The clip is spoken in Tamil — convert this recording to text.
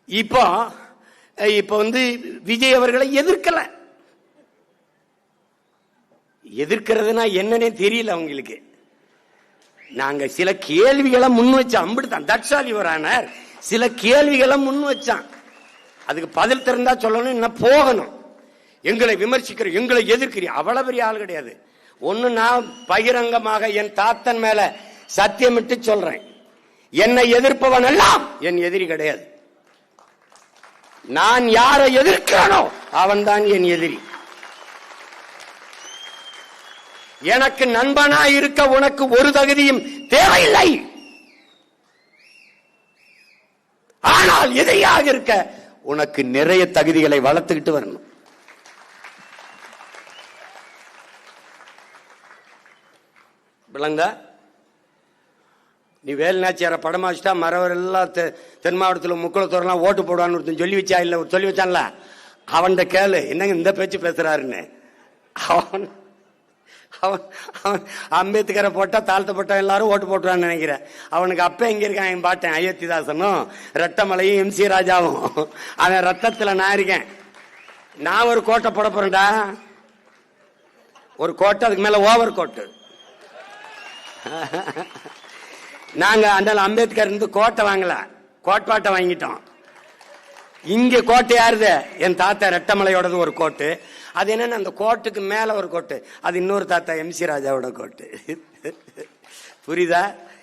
இப்போ இப்போ விஜய் அவர்களை எதிர்க்கல. எதிர்க்கிறதுனா என்னன்னே தெரியல அவங்களுக்கு. நாங்க சில கேள்விகளை முன் வச்சோம். அம்பிடுதான் தட்சாலி வரானார் சில கேள்விகளை முன் வச்சான். அதுக்கு பதில் திறந்தா சொல்லணும், என்ன போகணும். எங்களை விமர்சிக்கிற, எங்களை எதிர்க்கிற அவ்வளவு பெரிய ஆள் கிடையாது. ஒண்ணு, நான் பகிரங்கமாக என் தாத்தன் மேல சத்தியமிட்டு சொல்றேன், என்னை எதிர்ப்பவன் எல்லாம் என் எதிரி கிடையாது. நான் யாரை எதிர்க்கிறனோ அவன் தான் என் எதிரி. எனக்கு நண்பனா இருக்க உனக்கு ஒரு தகுதியும் தேவையில்லை. ஆனால் எதிரியாக இருக்க உனக்கு நிறைய தகுதிகளை வளர்த்துக்கிட்டு வரணும். விளங்கா? நீ வேலுநாச்சியார படமா வச்சுட்டா மறவர் எல்லாம் தென் மாவட்டத்தில் முக்குளத்தோரெல்லாம் ஓட்டு போடுவான்னு ஒருத்தன் சொல்லி வச்சா இல்ல, சொல்லி வச்சான்ல, அவன் கேளு என்னங்க இந்த பேச்சு பேசுறாருன்னு. அவன் அம்பேத்கரை போட்டா தாழ்த்தப்பட்ட எல்லாரும் ஓட்டு போட்டுவான்னு நினைக்கிறேன். அவனுக்கு அப்ப எங்க இருக்கான் என் பாட்டேன் அயோத்திதாசனும் ரெட்டமலையும் எம்சி ராஜாவும். அவன் ரத்தத்துல நான் இருக்கேன். நான் ஒரு கோட்டை போட போறேன்டா, ஒரு கோட்டை, அதுக்கு மேல ஓவர் கோட்டு. நாங்க அந்த அம்பேத்கர் இருந்து கோட்டை வாங்கல, கோட்பாட்டை வாங்கிட்டோம். இங்க கோட்டை யாருது? என் தாத்தா ரெட்டமலையோடது ஒரு கோட்டு. அது என்னன்னு அந்த கோட்டுக்கு மேல ஒரு கோட்டு, அது இன்னொரு தாத்தா எம்சி ராஜாவோட கோட்டு. புரியுதா?